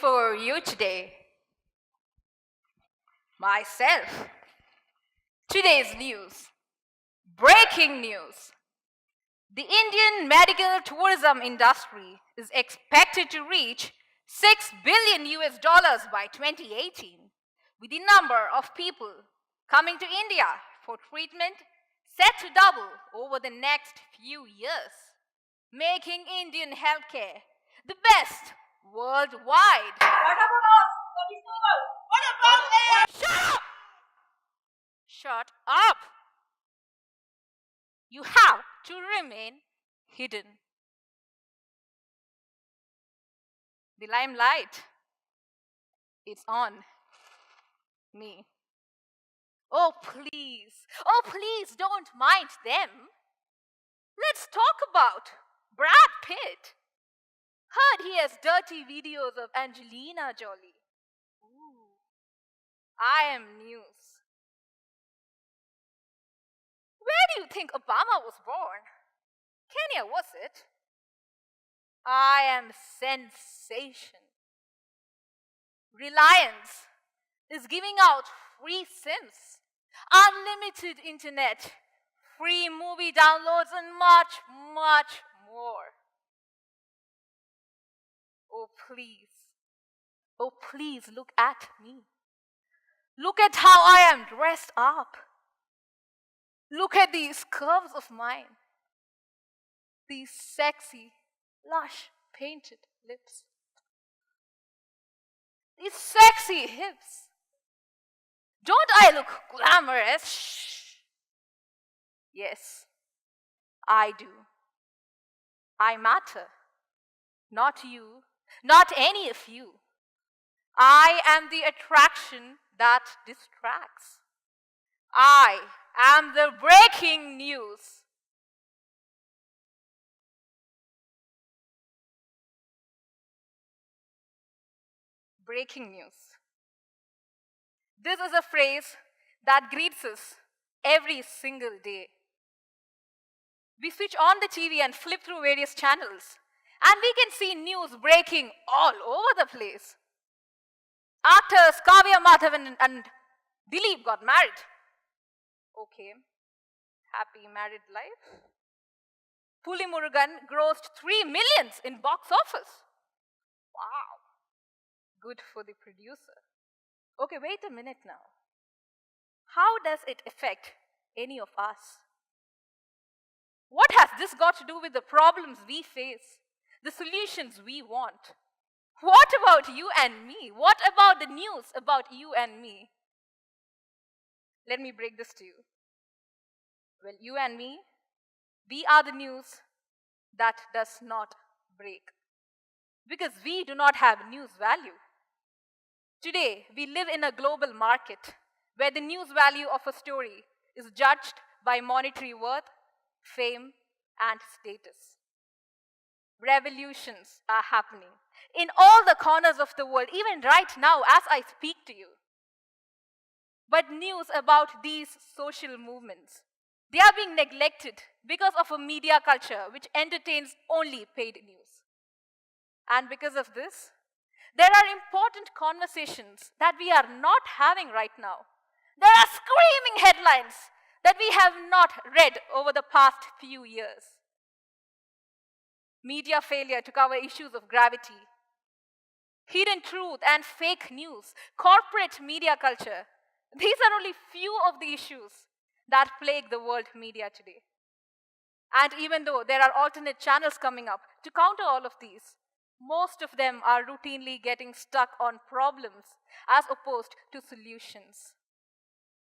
for you today? Myself. Today's news. Breaking news. The Indian medical tourism industry is expected to reach $6 billion by 2018, with the number of people coming to India for treatment set to double over the next few years, making Indian healthcare the best worldwide. What about us? What about it? Shut up! Shut up! You have to remain hidden. The limelight is on me. Oh, please don't mind them. Let's talk about Brad Pitt. Heard he has dirty videos of Angelina Jolie. Ooh, I am news. Where do you think Obama was born? Kenya, was it? I am sensation. Reliance is giving out free SIMs, unlimited internet, free movie downloads, and much more. Oh, please look at me. Look at how I am dressed up. Look at these curves of mine. These sexy, lush, painted lips. These sexy hips. Don't I look glamorous? Shh. Yes, I do. I matter. Not you, not any of you. I am the attraction that distracts. I am the breaking news. Breaking news. This is a phrase that greets us every single day. We switch on the TV and flip through various channels, and we can see news breaking all over the place. Actors Kavya Madhavan and Dilip got married. Okay, happy married life. Puli Murugan grossed 3 million in box office. Wow, good for the producer. Okay, wait a minute now. How does it affect any of us? What has this got to do with the problems we face, the solutions we want? What about you and me? What about the news about you and me? Let me break this to you. Well, you and me, we are the news that does not break, because we do not have news value. Today, we live in a global market where the news value of a story is judged by monetary worth, fame, and status. Revolutions are happening in all the corners of the world, even right now as I speak to you. But news about these social movements, they are being neglected because of a media culture which entertains only paid news. And because of this, there are important conversations that we are not having right now. There are screaming headlines that we have not read over the past few years. Media failure to cover issues of gravity, hidden truth and fake news, corporate media culture. These are only few of the issues that plague the world media today. And even though there are alternate channels coming up to counter all of these, most of them are routinely getting stuck on problems as opposed to solutions.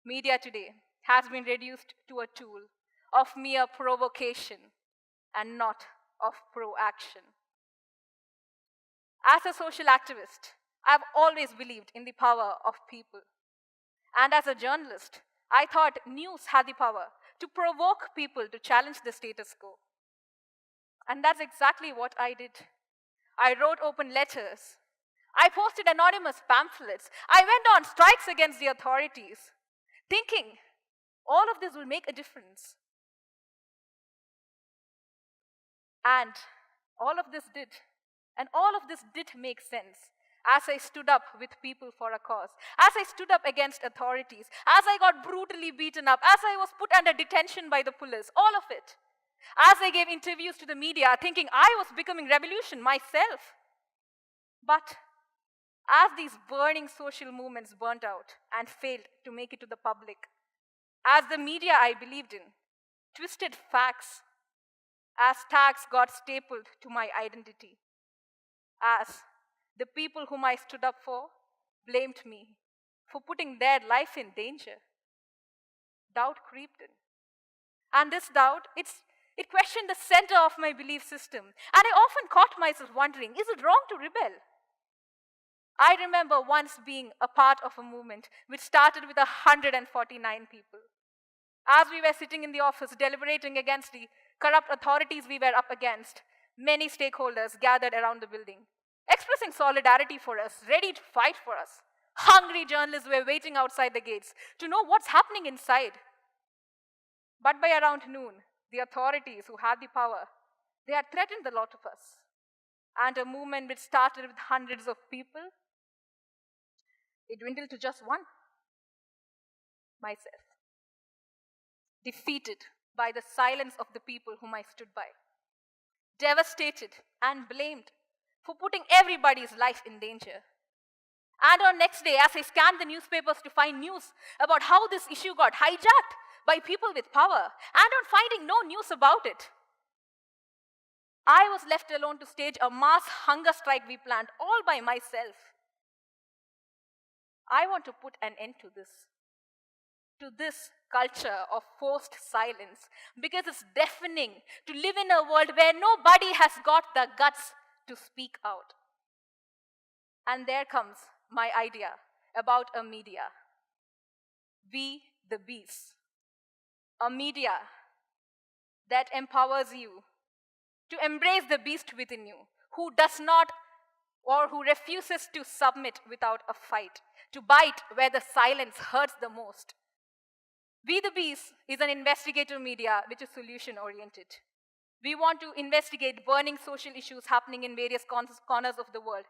Media today has been reduced to a tool of mere provocation and not of pro-action. As a social activist, I've always believed in the power of people. And as a journalist, I thought news had the power to provoke people to challenge the status quo. And that's exactly what I did. I wrote open letters. I posted anonymous pamphlets. I went on strikes against the authorities, thinking all of this will make a difference. And all of this did make sense as I stood up with people for a cause, as I stood up against authorities, as I got brutally beaten up, as I was put under detention by the police, all of it. As I gave interviews to the media thinking I was becoming revolution myself. But as these burning social movements burnt out and failed to make it to the public, as the media I believed in twisted facts, as tags got stapled to my identity, as the people whom I stood up for blamed me for putting their life in danger, doubt crept in. And this doubt, it questioned the center of my belief system. And I often caught myself wondering, is it wrong to rebel? I remember once being a part of a movement which started with 149 people. As we were sitting in the office deliberating against the corrupt authorities we were up against, many stakeholders gathered around the building, expressing solidarity for us, ready to fight for us. Hungry journalists were waiting outside the gates to know what's happening inside. But by around noon, the authorities who had the power, they had threatened the lot of us. And a movement which started with hundreds of people, it dwindled to just one, myself. Defeated by the silence of the people whom I stood by. Devastated and blamed for putting everybody's life in danger. And on next day, as I scanned the newspapers to find news about how this issue got hijacked by people with power, and on finding no news about it, I was left alone to stage a mass hunger strike we planned all by myself. I want to put an end to this culture of forced silence, because it's deafening to live in a world where nobody has got the guts to speak out. And there comes my idea about a media. Be the beast. A media that empowers you to embrace the beast within you, who does not or who refuses to submit without a fight, to bite where the silence hurts the most. Be the Beast is an investigative media which is solution-oriented. We want to investigate burning social issues happening in various corners of the world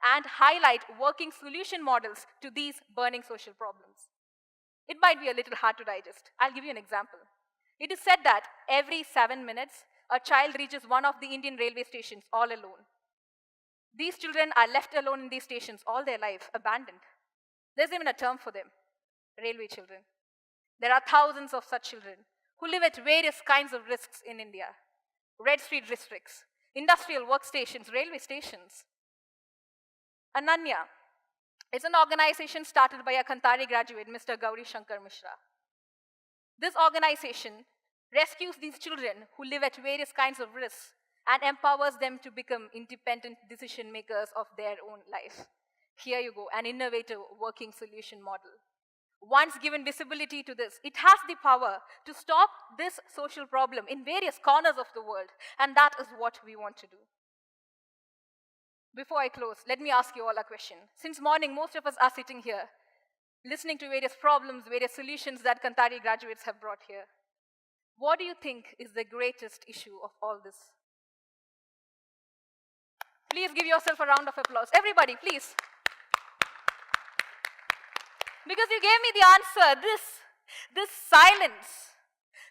and highlight working solution models to these burning social problems. It might be a little hard to digest. I'll give you an example. It is said that every 7 minutes, a child reaches one of the Indian railway stations all alone. These children are left alone in these stations all their life, abandoned. There's even a term for them, railway children. There are thousands of such children who live at various kinds of risks in India. Red Street districts, industrial workstations, railway stations. Ananya is an organization started by a Kanthari graduate, Mr. Gauri Shankar Mishra. This organization rescues these children who live at various kinds of risks and empowers them to become independent decision makers of their own life. Here you go, an innovative working solution model. Once given visibility to this, it has the power to stop this social problem in various corners of the world, and that is what we want to do. Before I close, let me ask you all a question. Since morning, most of us are sitting here, listening to various problems, various solutions that Kanthari graduates have brought here. What do you think is the greatest issue of all this? Please give yourself a round of applause. Everybody, please. Because you gave me the answer, this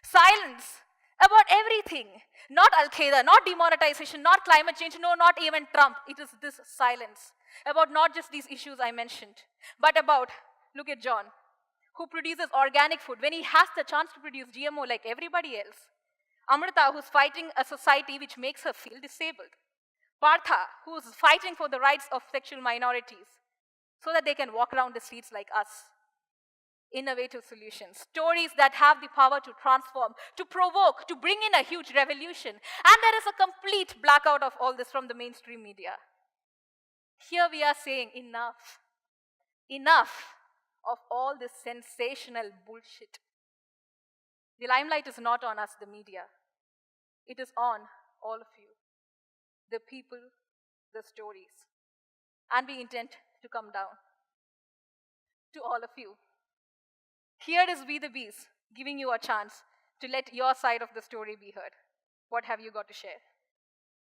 silence about everything. Not Al-Qaeda, not demonetization, not climate change, no, not even Trump. It is this silence about not just these issues I mentioned, but about, look at John, who produces organic food when he has the chance to produce GMO like everybody else. Amrita, who's fighting a society which makes her feel disabled. Partha, who's fighting for the rights of sexual minorities so that they can walk around the streets like us. Innovative solutions, stories that have the power to transform, to provoke, to bring in a huge revolution. And there is a complete blackout of all this from the mainstream media. Here we are saying enough. Enough of all this sensational bullshit. The limelight is not on us, the media. It is on all of you, the people, the stories. And we intend to come down to all of you. Here is We the Bees, giving you a chance to let your side of the story be heard. What have you got to share?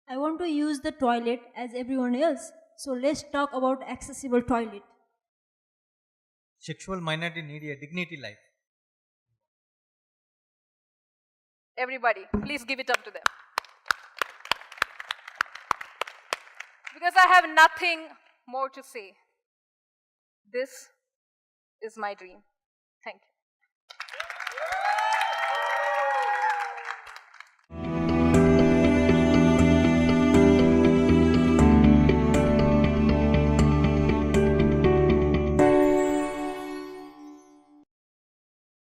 I want to use the toilet as everyone else. So let's talk about accessible toilet. Sexual minority need a dignity life. Everybody, please give it up to them. Because I have nothing more to say. This is my dream. Thank you.